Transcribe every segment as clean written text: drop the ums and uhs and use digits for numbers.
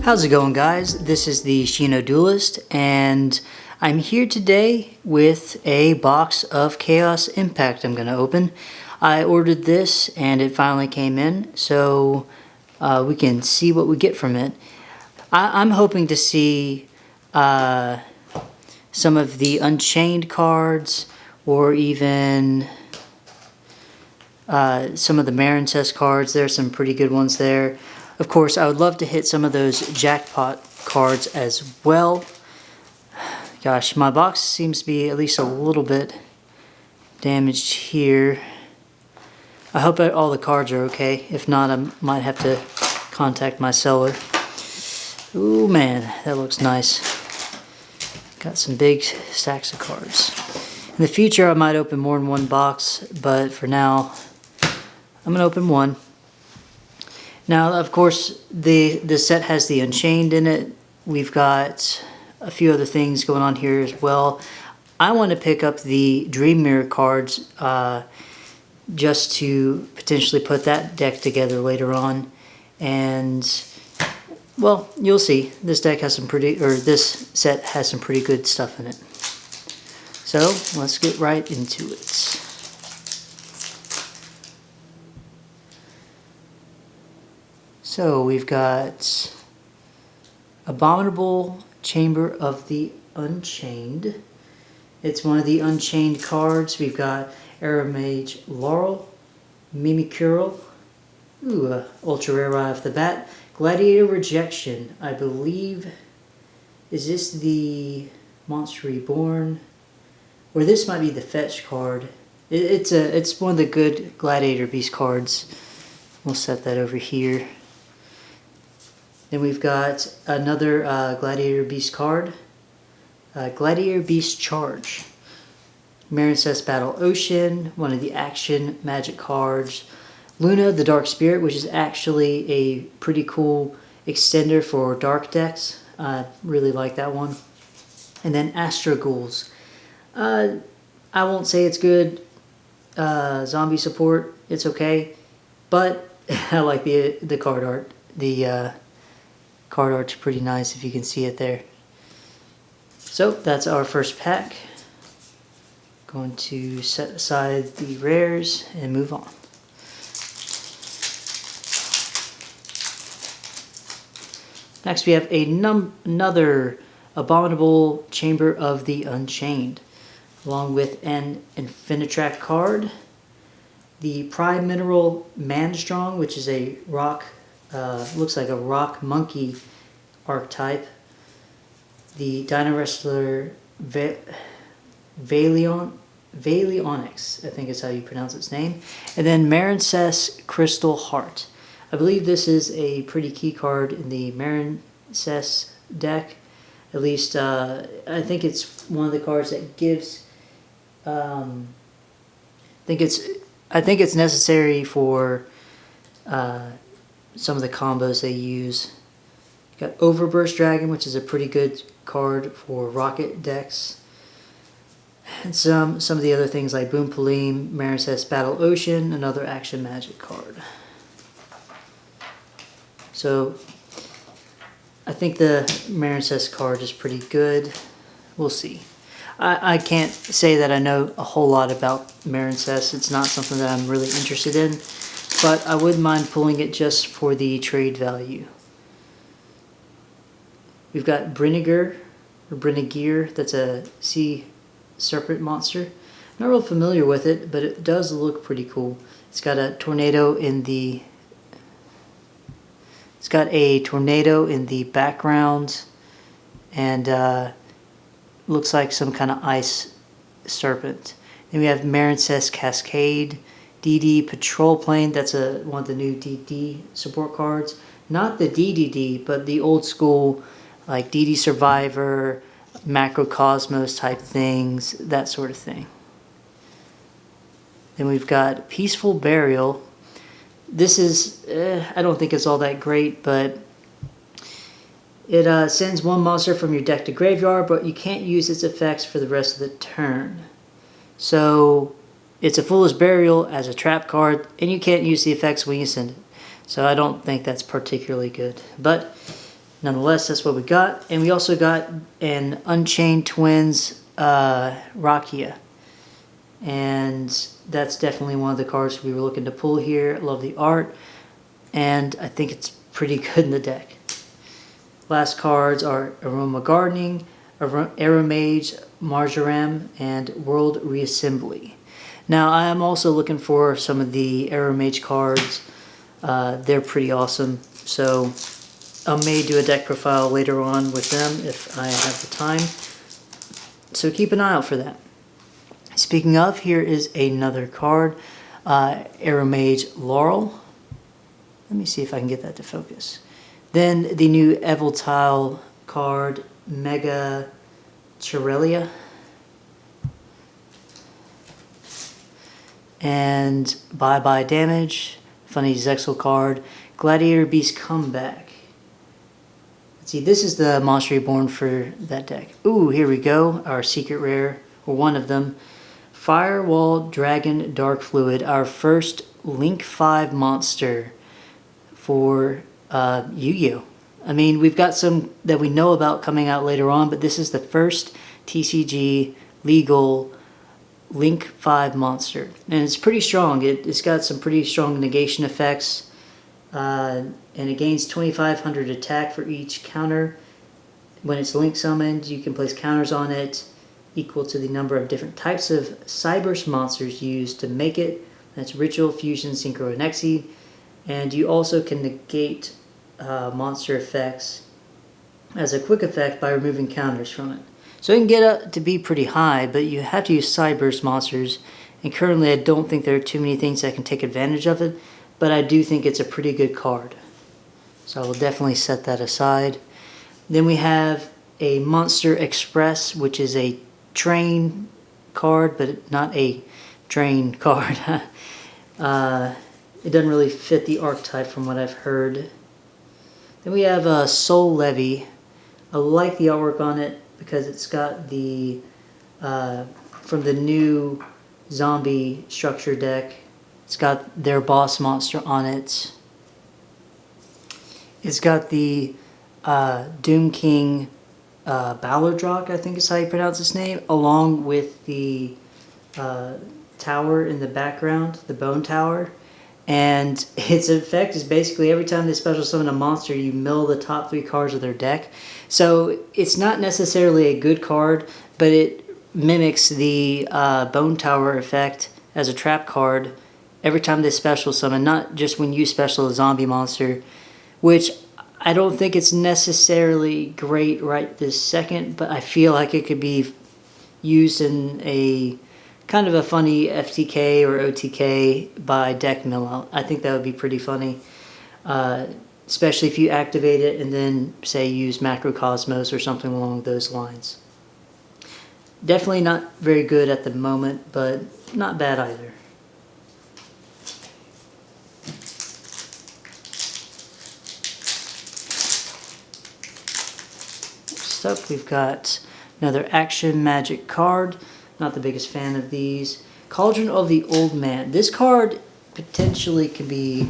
How's it going, guys? This is the Shino Duelist, and I'm here today with a box of Chaos Impact I'm going to open. I ordered this and it finally came in, so we can see what we get from it. I'm hoping to see some of the Unchained cards, or even some of the Marincess cards. There's some pretty good ones there. Of course, I would love to hit some of those jackpot cards as well. Gosh, my box seems to be at least a little bit damaged here. I hope that all the cards are okay. If not, I might have to contact my seller. Ooh, man, that looks nice. Got some big stacks of cards. In the future, I might open more than one box, but for now, I'm going to open one. Now, of course, the set has the Unchained in it. We've got a few other things going on here as well. I want to pick up the Dream Mirror cards just to potentially put that deck together later on. And, well, you'll see. This deck has some this set has some pretty good stuff in it. So, let's get right into it. So we've got Abominable Chamber of the Unchained. It's one of the Unchained cards. We've got Aramage Laurel, Mimikuro, ultra rare right off the bat. Gladiator Rejection, I believe. Is this the Monster Reborn? Or this might be the fetch card. It's one of the good Gladiator Beast cards. We'll set that over here. Then we've got another Gladiator Beast card. Gladiator Beast Charge. Marincess Battle Ocean, one of the action magic cards. Luna the Dark Spirit, which is actually a pretty cool extender for dark decks. I really like that one. And then Astro Ghouls. I won't say it's good zombie support. It's okay. But I like the card art. The card art's pretty nice if you can see it there. So that's our first pack. Going to set aside the rares and move on. Next we have another Abominable Chamber of the Unchained, along with an Infinitrack card. The Prime Mineral Manstrong, which is a rock, looks like a rock monkey archetype. The Dino Wrestler Valeonix, I think is how you pronounce its name. And then Marincess Crystal Heart. I believe this is a pretty key card in the Marincess deck. At least, I think it's one of the cards that gives. I think it's necessary for some of the combos they use. You got Overburst Dragon, which is a pretty good card for rocket decks. And some of the other things like Boom Palim, Marincess Battle Ocean, another action magic card. So I think the Marincess card is pretty good. We'll see. I can't say that I know a whole lot about Marincess. It's not something that I'm really interested in, but I wouldn't mind pulling it just for the trade value. We've got Briniger, or Brinigir, that's a sea serpent monster. Not real familiar with it, but it does look pretty cool. It's got a tornado in the background, and looks like some kind of ice serpent. Then we have Marincess Cascade, DD Patrol Plane. That's one of the new DD support cards. Not the DDD, but the old school, like DD Survivor, Macrocosmos type things, that sort of thing. Then we've got Peaceful Burial. This is, I don't think it's all that great, but it sends one monster from your deck to graveyard, but you can't use its effects for the rest of the turn. So it's a Foolish Burial as a trap card, and you can't use the effects when you send it. So I don't think that's particularly good. But nonetheless, that's what we got. And we also got an Unchained Twins Rakia. And that's definitely one of the cards we were looking to pull here. I love the art, and I think it's pretty good in the deck. Last cards are Aroma Gardening, Aeromage, Marjoram, and World Reassembly. Now, I am also looking for some of the Aeromage cards. They're pretty awesome, so I may do a deck profile later on with them if I have the time. So keep an eye out for that. Speaking of, here is another card, Aeromage Laurel. Let me see if I can get that to focus. Then the new Evoltile card, Mega Chirelia. And Bye Bye Damage, funny Zexal card, Gladiator Beast Comeback. Let's see, this is the Monster Reborn for that deck. Ooh, here we go, our secret rare, or one of them. Firewall Dragon Dark Fluid, our first Link 5 monster for Yu-Gi-Oh! I mean, we've got some that we know about coming out later on, but this is the first TCG legal Link 5 monster. And it's pretty strong. It's got some pretty strong negation effects. And it gains 2,500 attack for each counter. When it's Link summoned, you can place counters on it equal to the number of different types of Cyberse monsters used to make it. That's Ritual, Fusion, Synchro, and Exceed. And you also can negate monster effects as a quick effect by removing counters from it. So it can get up to be pretty high, but you have to use Cyberse monsters. And currently I don't think there are too many things that can take advantage of it, but I do think it's a pretty good card. So I will definitely set that aside. Then we have a Monster Express, which is a train card, but not a train card. It doesn't really fit the archetype from what I've heard. Then we have a Soul Levy. I like the artwork on it because it's got the from the new zombie structure deck. It's got their boss monster on it. It's got the Doom King Ballardrock, I think is how you pronounce his name, along with the tower in the background, the Bone Tower. And its effect is basically every time they special summon a monster, you mill the top 3 cards of their deck. So it's not necessarily a good card, but it mimics the Bone Tower effect as a trap card every time they special summon, not just when you special a zombie monster, which I don't think it's necessarily great right this second, but I feel like it could be used in a kind of a funny FTK or OTK by deck mill out. I think that would be pretty funny, especially if you activate it and then say use Macrocosmos or something along those lines. Definitely not very good at the moment, but not bad either. Next up, we've got another Action Magic card. Not the biggest fan of these. Cauldron of the Old Man. This card potentially can be...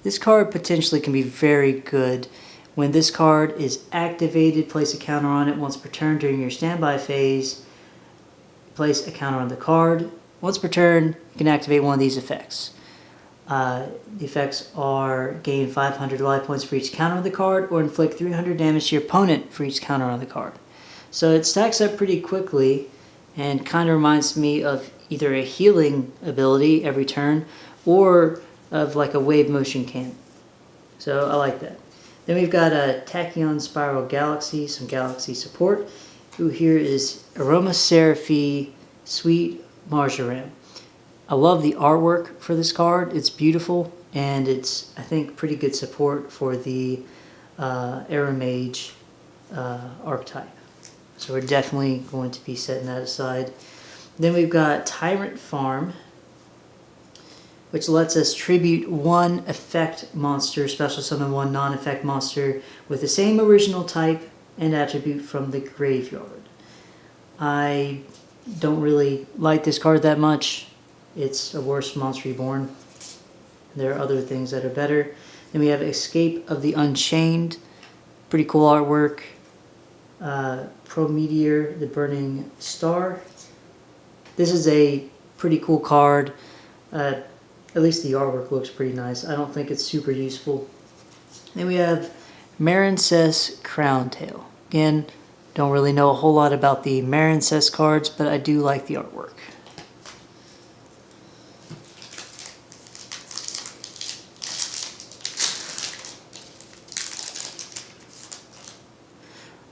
This card potentially can be very good. When this card is activated, place a counter on it once per turn during your standby phase. Place a counter on the card. Once per turn, you can activate one of these effects. The effects are gain 500 life points for each counter on the card, or inflict 300 damage to your opponent for each counter on the card. So it stacks up pretty quickly and kind of reminds me of either a healing ability every turn or of like a wave motion can. So I like that. Then we've got a Tachyon Spiral Galaxy, some Galaxy support. Who here is Aromaseraphie Sweet Marjoram. I love the artwork for this card. It's beautiful, and it's, I think, pretty good support for the Aeromage archetype. So we're definitely going to be setting that aside. Then we've got Tyrant Farm, which lets us tribute one effect monster, special summon one non-effect monster with the same original type and attribute from the graveyard. I don't really like this card that much. It's a worse Monster Reborn. There are other things that are better. Then we have Escape of the Unchained. Pretty cool artwork. Prometeor, the Burning Star. This is a pretty cool card. At least the artwork looks pretty nice. I don't think it's super useful. Then we have Marincess Crowntail. Again, don't really know a whole lot about the Marincess cards, but I do like the artwork.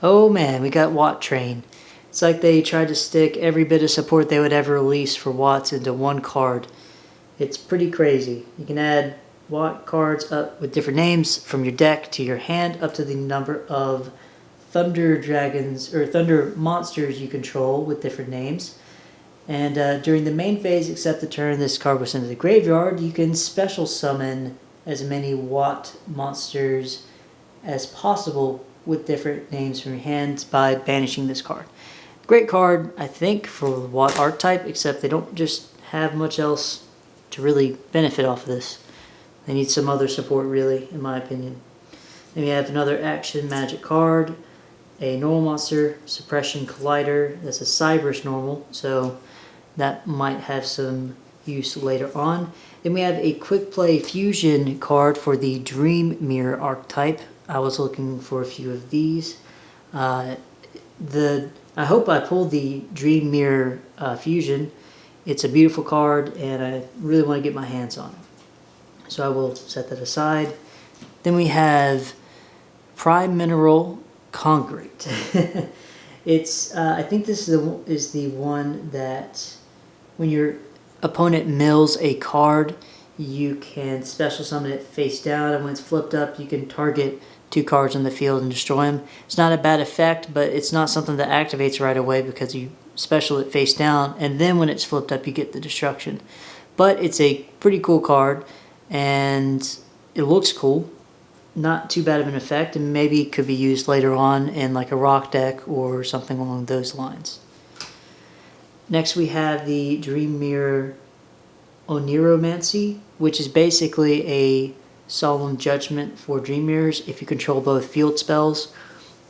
Oh man, we got Watt Train. It's like they tried to stick every bit of support they would ever release for Watts into one card. It's pretty crazy. You can add Watt cards up with different names from your deck to your hand up to the number of Thunder Dragons or Thunder Monsters you control with different names. And during the main phase, except the turn this card was sent to the graveyard, you can special summon as many Watt monsters as possible with different names from your hands by banishing this card. Great card, I think, for the Watt archetype, except they don't just have much else to really benefit off of this. They need some other support, really, in my opinion. Then we have another action magic card, a normal monster, Suppression Collider. That's a Cyberus normal, so that might have some use later on. Then we have a quick play fusion card for the Dream Mirror archetype. I was looking for a few of these. I hope I pulled the Dream Mirror fusion. It's a beautiful card, and I really want to get my hands on it. So I will set that aside. Then we have Prime Mineral Concrete. It's I think this is the one that when your opponent mills a card, you can special summon it face down, and when it's flipped up, you can target 2 cards on the field and destroy them. It's not a bad effect, but it's not something that activates right away because you special it face down, and then when it's flipped up, you get the destruction. But it's a pretty cool card, and it looks cool. Not too bad of an effect, and maybe it could be used later on in like a rock deck or something along those lines. Next we have the Dream Mirror Oniromancy, which is basically a Solemn Judgment for Dream Mirrors if you control both field spells,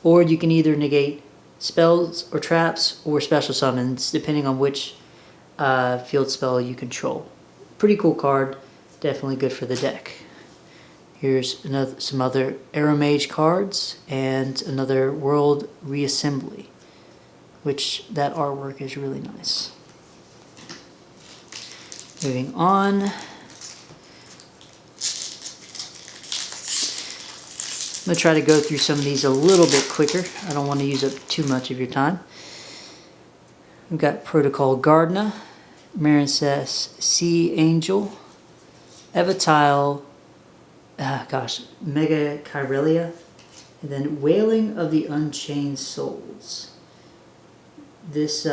or you can either negate spells or traps or special summons depending on which field spell you control. Pretty cool card, definitely good for the deck. Here's some other Aeromage cards and another World Reassembly, which that artwork is really nice. Moving on. I'm going to try to go through some of these a little bit quicker. I don't want to use up too much of your time. We've got Protocol Gardna, Marincess Sea Angel, Evatile, Mega Kyrelia, and then Wailing of the Unchained Souls. This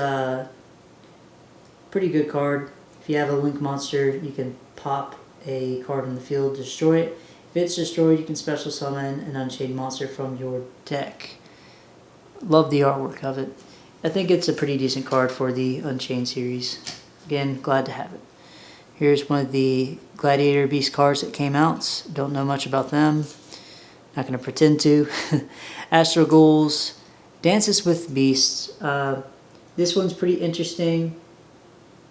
pretty good card. If you have a Link monster, you can pop a card in the field, destroy it. If it's destroyed, you can special summon an Unchained monster from your deck. Love the artwork of it. I think it's a pretty decent card for the Unchained series. Again, glad to have it. Here's one of the Gladiator Beast cards that came out. Don't know much about them. Not going to pretend to. Astro Ghouls, Dances with Beasts. This one's pretty interesting.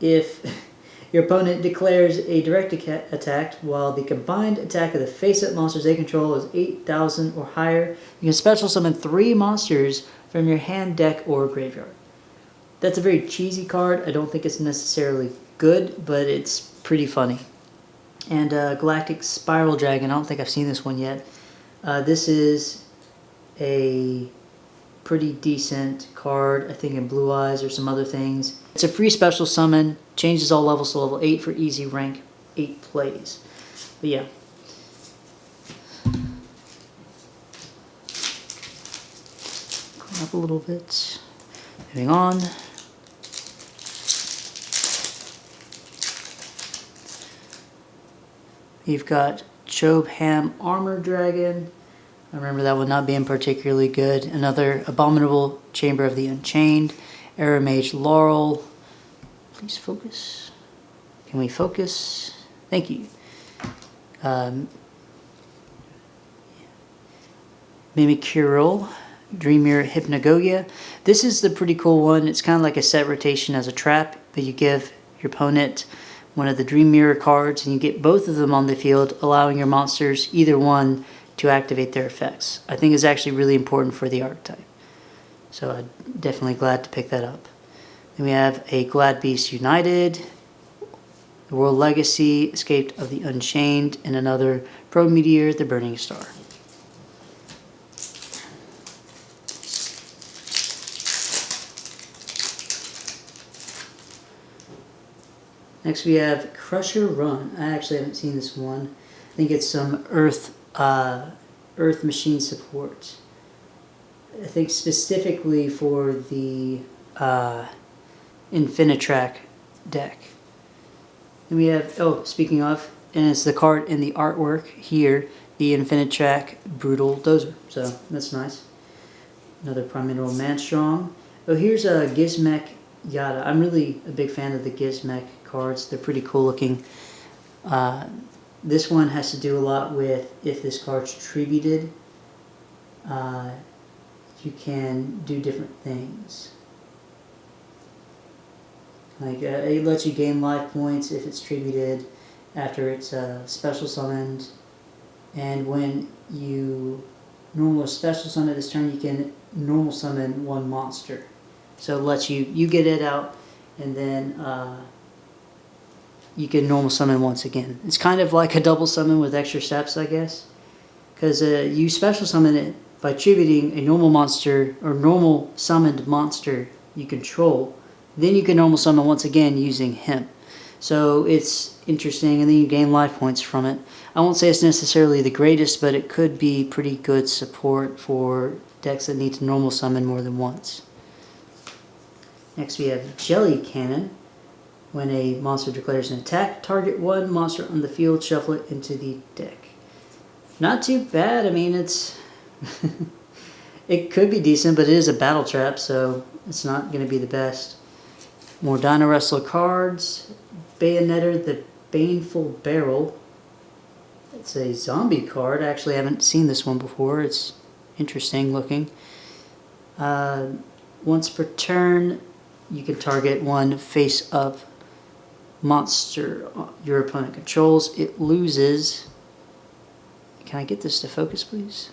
If your opponent declares a direct attack while the combined attack of the face-up monsters they control is 8,000 or higher, you can special summon 3 monsters from your hand, deck, or graveyard. That's a very cheesy card. I don't think it's necessarily good, but it's pretty funny. And Galactic Spiral Dragon, I don't think I've seen this one yet. This is a pretty decent card, I think in Blue Eyes or some other things. It's a free special summon, changes all levels to level 8 for easy rank 8 plays. But yeah. Clean up a little bit. Moving on. You've got Chobham Armor Dragon. I remember that one not being particularly good. Another Abominable Chamber of the Unchained. Aeromage Laurel. Please focus. Can we focus? Thank you. Mimikyu, Dreamer Hypnagogia. This is the pretty cool one. It's kind of like a set rotation as a trap, but you give your opponent one of the Dream Mirror cards and you get both of them on the field, allowing your monsters, either one, to activate their effects. I think it's actually really important for the archetype. So I'm definitely glad to pick that up. Then we have a Glad Beast United, the World Legacy, Escaped of the Unchained, and another Pro Meteor, the Burning Star. Next we have Crusher Run. I actually haven't seen this one. I think it's some Earth Machine support. I think specifically for the Infinitrack deck. And we have, oh, speaking of, and it's the card in the artwork here, the Infinitrack Brutal Dozer. So that's nice. Another Prime Mineral Manstrong. Oh, here's a Gizmek Yada. I'm really a big fan of the Gizmek cards. They're pretty cool looking. This one has to do a lot with if this card's tributed, you can do different things. Like it lets you gain life points if it's tributed after it's special summoned, and when you normal or special summon this turn, you can normal summon one monster. So it lets you get it out, and then you can normal summon once again. It's kind of like a double summon with extra steps, I guess, because you special summon it by tributing a normal monster or normal summoned monster you control. Then you can normal summon once again using him. So it's interesting, and then you gain life points from it. I won't say it's necessarily the greatest, but it could be pretty good support for decks that need to normal summon more than once. Next we have Jelly Cannon. When a monster declares an attack, target one monster on the field, shuffle it into the deck. Not too bad. I mean, it's it could be decent, but it is a battle trap, so it's not going to be the best. More Dino Wrestler cards. Bayonetter, the Baneful Barrel. It's a zombie card. I actually haven't seen this one before. It's interesting looking. Once per turn, you can target one face-up monster your opponent controls. It loses... Can I get this to focus, please?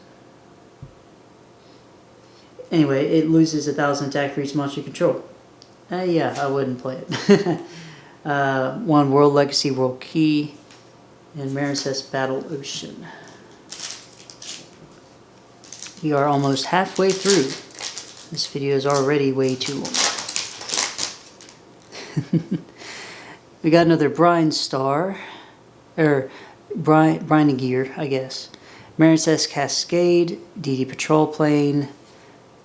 Anyway, it loses 1,000 attack for each monster you control. Yeah, I wouldn't play it. One World Legacy, World Key, and Marincess Battle Ocean. We are almost halfway through. This video is already way too long. We got another Brine Star, or Brine Gear, I guess. Marincess Cascade, DD Patrol Plane,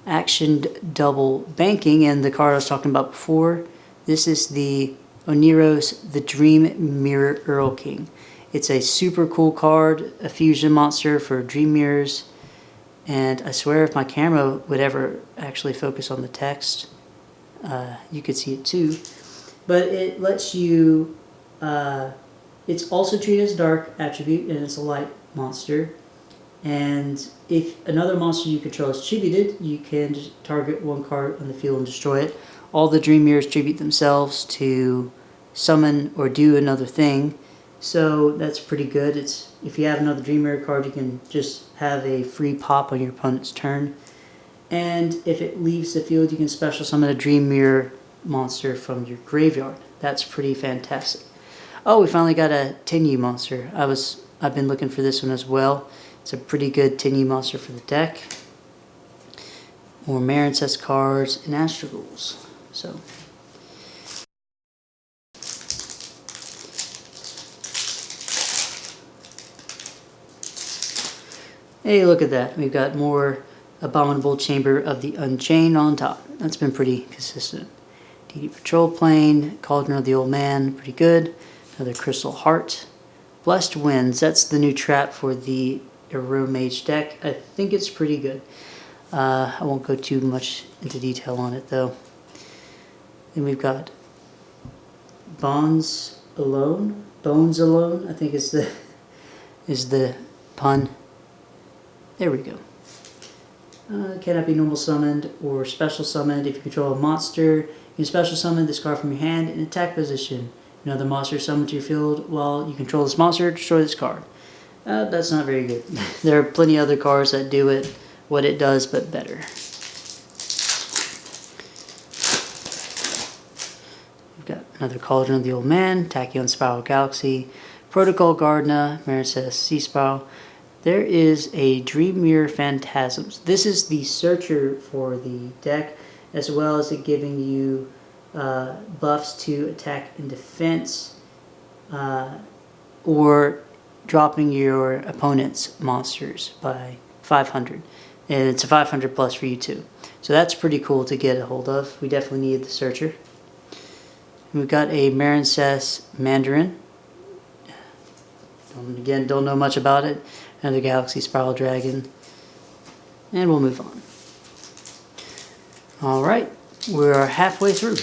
Actioned Double Banking, and the card I was talking about before. This is the Oniros, the Dream Mirror Earl King. It's a super cool card, a fusion monster for Dream Mirrors, and I swear if my camera would ever actually focus on the text, you could see it too. But it lets you, it's also treated as a dark attribute, and it's a light monster. And if another monster you control is tributed, you can just target one card on the field and destroy it. All the Dream Mirrors tribute themselves to summon or do another thing. So that's pretty good. It's if you have another Dream Mirror card, you can just have a free pop on your opponent's turn. And if it leaves the field, you can special summon a Dream Mirror monster from your graveyard. That's pretty fantastic. Oh, we finally got a Tenyu monster. I've been looking for this one as well. It's a pretty good Tenyu monster for the deck. More Marincess cards and Astrogals. So hey, look at that. We've got more Abominable Chamber of the Unchained on top. That's been pretty consistent. DD Patrol Plane, Cauldron of the Old Man, pretty good. Another Crystal Heart. Blessed Winds, that's the new trap for the Hero Mage deck. I think it's pretty good. I won't go too much into detail on it though. Then we've got Bones Alone, I think is the pun. There we go. Cannot be normal summoned or special summoned. If you control a monster, you can special summon this card from your hand in attack position. Another monster summoned to your field while you control this monster, destroy this card. That's not very good. There are plenty of other cards that do it, what it does, but better. We've got another Cauldron of the Old Man, Tachyon Spiral Galaxy, Protocol Gardna, Maricess Sea Spiral. There is a Dream Mirror Phantasms. This is the searcher for the deck, as well as it giving you buffs to attack and defense, or dropping your opponent's monsters by 500. And it's a 500 plus for you too. So that's pretty cool to get a hold of. We definitely need the searcher. We've got a Maricess Mandarin. Again, don't know much about it. Another Galaxy Spiral Dragon. And we'll move on. Alright, we're halfway through.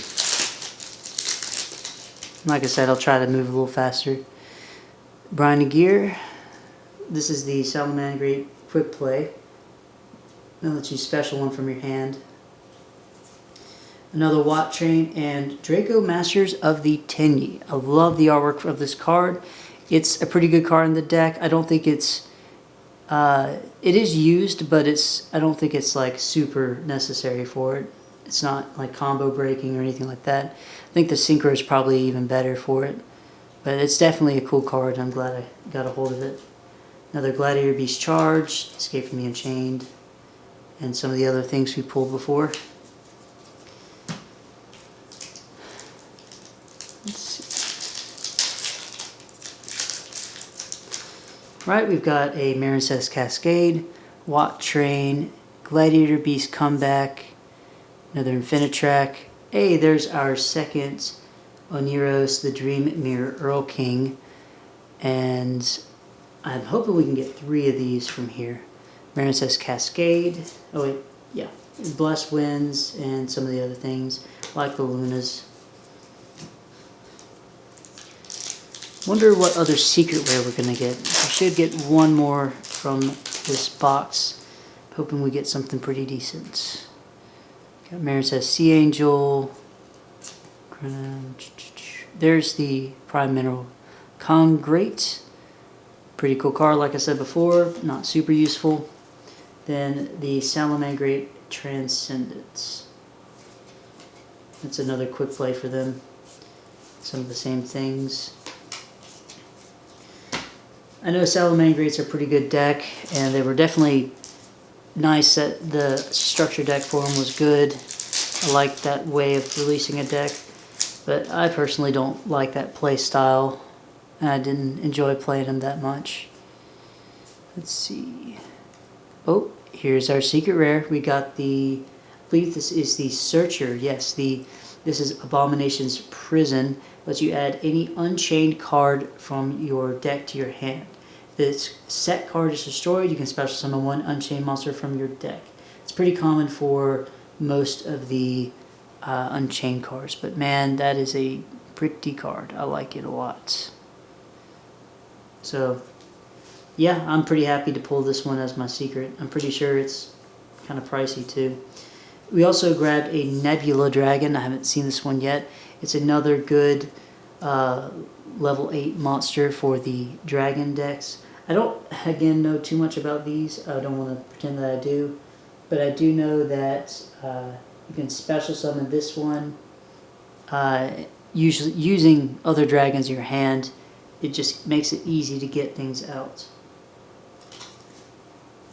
Like I said, I'll try to move a little faster. Brian Gear. This is the Salamangreat Quick Play. That lets you special one from your hand. Another Watt Train and Draco Masters of the Tenyi. I love the artwork of this card. It's a pretty good card in the deck. I don't think it's it is used, but I don't think it's like super necessary for it. It's not like combo breaking or anything like that. I think the Synchro is probably even better for it. But it's definitely a cool card. I'm glad I got a hold of it. Another Gladiator Beast Charge, Escape from the Unchained, and some of the other things we pulled before. Let's see. Right, we've got a Maricess Cascade, Watt Train, Gladiator Beast Comeback, another Infinitrack. Hey, there's our second Oniros, the Dream Mirror Earl King. And I'm hoping we can get 3 of these from here. Maricess Cascade. Oh wait, yeah. Blessed Winds and some of the other things, like the Lunas. Wonder what other secret rare we're going to get. We should get one more from this box. Hoping we get something pretty decent. Got Maricess Sea Angel. There's the Prime Mineral Congrate. Pretty cool card, like I said before. Not super useful. Then the Salamangreat Transcendence. That's another quick play for them. Some of the same things. I know Salamangreats are a pretty good deck, and they were definitely nice that the structure deck for them was good. I like that way of releasing a deck, but I personally don't like that play style, and I didn't enjoy playing them that much. Let's see. Oh, here's our secret rare. We got the, I believe this is the Searcher. Yes, this is Abomination's Prison. Lets you add any Unchained card from your deck to your hand. If this set card is destroyed, you can special summon 1 Unchained monster from your deck. It's pretty common for most of the Unchained cards, but man, that is a pretty card. I like it a lot. So, yeah, I'm pretty happy to pull this one as my secret. I'm pretty sure it's kind of pricey too. We also grabbed a Nebula Dragon. I haven't seen this one yet. It's another good level 8 monster for the dragon decks. I don't, again, know too much about these. I don't want to pretend that I do. But I do know that you can special summon this one. Usually using other dragons in your hand, it just makes it easy to get things out.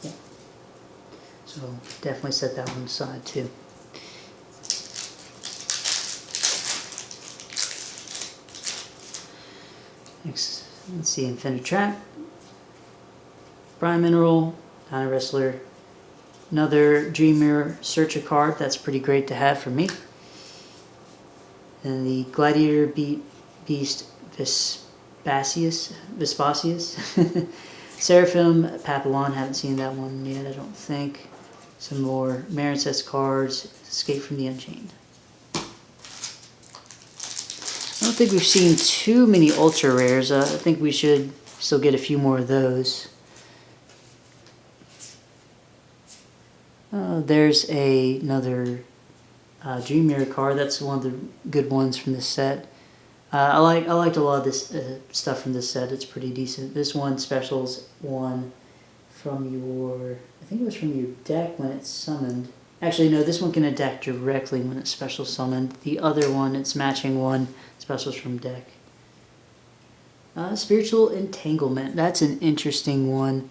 Yeah. So definitely set that one aside too. Next, let's see, Infinitrack, Prime Mineral, Dino Wrestler, another Dream Mirror Searcher card. That's pretty great to have for me. And the Gladiator Beast Vespasius. Seraphim Papillon, haven't seen that one yet, I don't think. Some more Maricess cards, Escape from the Unchained. I don't think we've seen too many ultra rares. I think we should still get a few more of those. There's another Dream Mirror card. That's one of the good ones from this set. I liked a lot of this stuff from this set. It's pretty decent. This one specials one from your, I think it was from your deck when it's summoned. Actually, no, this one can attack directly when it's special summoned. The other one, it's matching one, specials from deck. Spiritual Entanglement. That's an interesting one.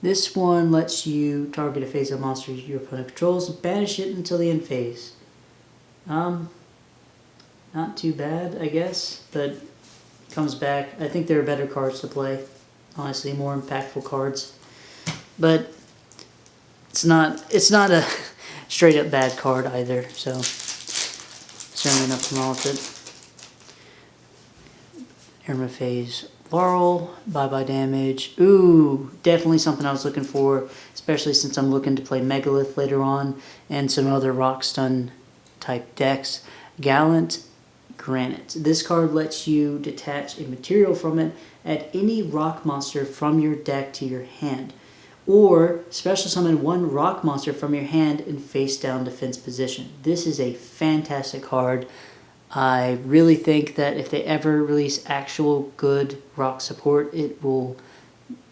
This one lets you target a phase-up monster your opponent controls, banish it until the end phase. Not too bad, I guess, but comes back. I think there are better cards to play. Honestly, more impactful cards. But it's not a straight up bad card either, so certainly nothing wrong with it. Irma Phase Laurel, bye-bye damage. Ooh, definitely something I was looking for, especially since I'm looking to play Megalith later on and some other Rock Stun type decks. Gallant Granite. This card lets you detach a material from it at any rock monster from your deck to your hand. Or special summon one rock monster from your hand in face down defense position. This is a fantastic card. I really think that if they ever release actual good rock support, it'll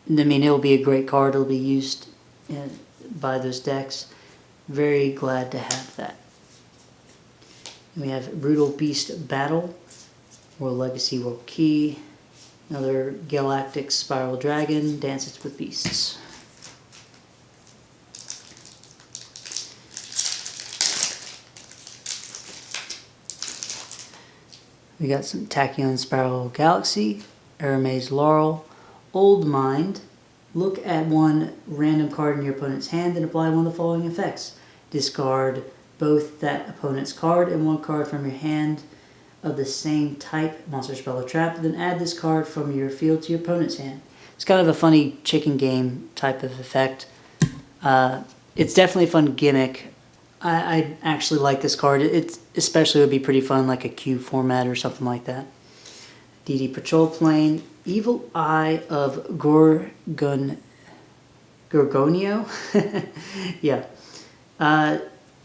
be a great card. It'll be used by those decks. Very glad to have that. And we have Brutal Beast Battle, World Legacy World Key, another Galactic Spiral Dragon, Dances with Beasts. We got some Tachyon Spiral Galaxy, Aramaze Laurel, Old Mind. Look at one random card in your opponent's hand and apply one of the following effects. Discard both that opponent's card and one card from your hand of the same type, monster, spell, or trap, then add this card from your field to your opponent's hand. It's kind of a funny chicken game type of effect. It's definitely a fun gimmick. I actually like this card. It especially would be pretty fun like a Q format or something like that. DD Patrol Plane, Evil Eye of Gorgonio. Yeah.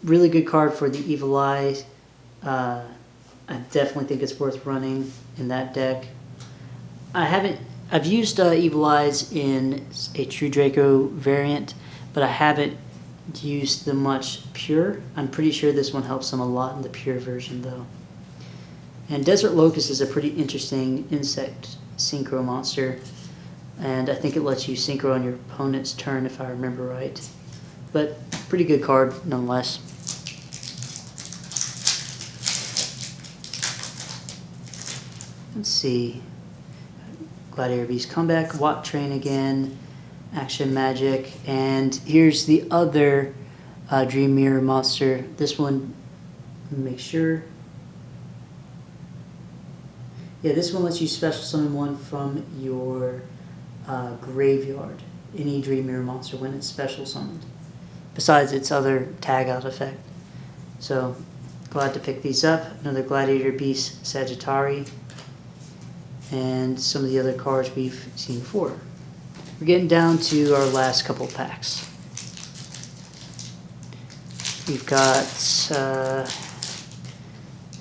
Really good card for the Evil Eye. I definitely think it's worth running in that deck. I've used Evil Eyes in a True Draco variant, but I haven't used them much pure. I'm pretty sure this one helps them a lot in the pure version though. And Desert Locust is a pretty interesting insect synchro monster, and I think it lets you synchro on your opponent's turn if I remember right. But pretty good card nonetheless. Let's see. Gladiator Beast Comeback, Watt Train again, Action Magic, and here's the other Dream Mirror monster. This one, make sure. Yeah, this one lets you special summon one from your graveyard. Any Dream Mirror monster when it's special summoned. Besides its other tag out effect. So, glad to pick these up. Another Gladiator Beast Sagittari. And some of the other cards we've seen before. We're getting down to our last couple packs. We've got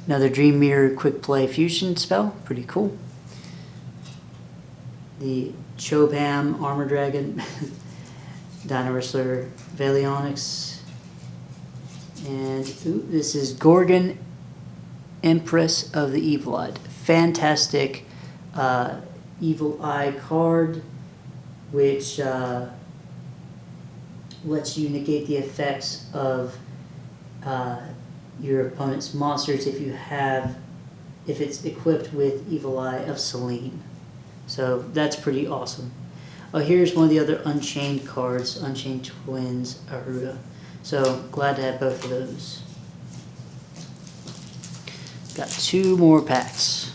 another Dream Mirror Quick Play Fusion spell. Pretty cool. The Chobham Armor Dragon. Dino Wrestler Valionyx. And this is Gorgon Empress of the Evil Eye. Fantastic Evil Eye card, which lets you negate the effects of your opponent's monsters if it's equipped with Evil Eye of Selene. So that's pretty awesome. Oh, here's one of the other Unchained cards, Unchained Twins Aruda. So glad to have both of those. Got 2 more packs.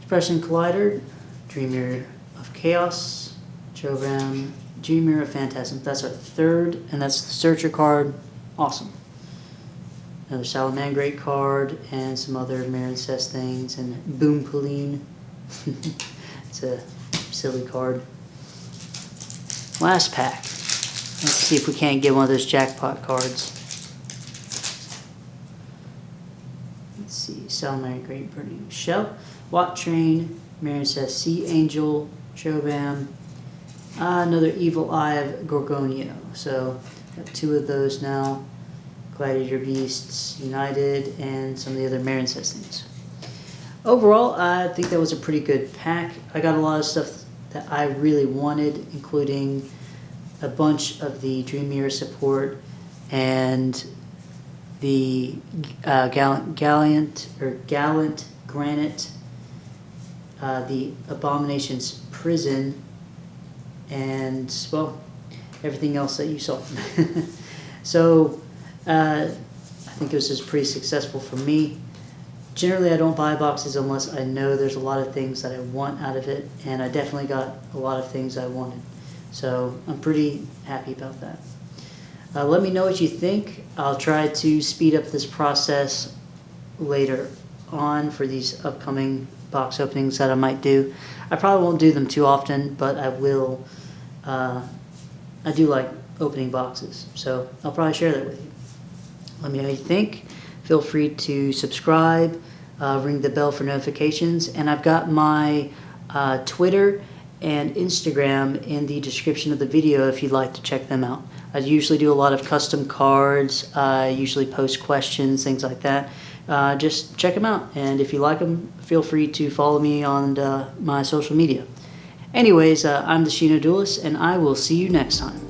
Expression Collider, Dream Mirror of Chaos, Chobham, Dream Mirror of Phantasm. That's our 3rd, and that's the Searcher card. Awesome. Another Salamangreat card, and some other Mirror Incest things, and Boom Pauline. It's a silly card. Last pack. Let's see if we can't get one of those jackpot cards. Let's see. Salamary Great Burning Shell. Watt Train. Marion says Sea Angel. Chobam. Another Evil Eye of Gorgonio. So, got 2 of those now. Gladiator Beasts United, and some of the other Marion says things. Overall, I think that was a pretty good pack. I got a lot of stuff that I really wanted, including a bunch of the Dream Mirror support and the Gallant Granite, the Abomination's Prison, and, well, everything else that you saw. So, I think this is pretty successful for me. Generally, I don't buy boxes unless I know there's a lot of things that I want out of it, and I definitely got a lot of things I wanted. So I'm pretty happy about that. Let me know what you think. I'll try to speed up this process later on for these upcoming box openings that I might do. I probably won't do them too often, but I will. I do like opening boxes, so I'll probably share that with you. Let me know what you think. Feel free to subscribe, ring the bell for notifications, and I've got my Twitter and Instagram in the description of the video if you'd like to check them out. I usually do a lot of custom cards. I usually post questions, things like that. Just check them out, and if you like them, feel free to follow me on my social media. Anyways, I'm the Shino Duelist, and I will see you next time.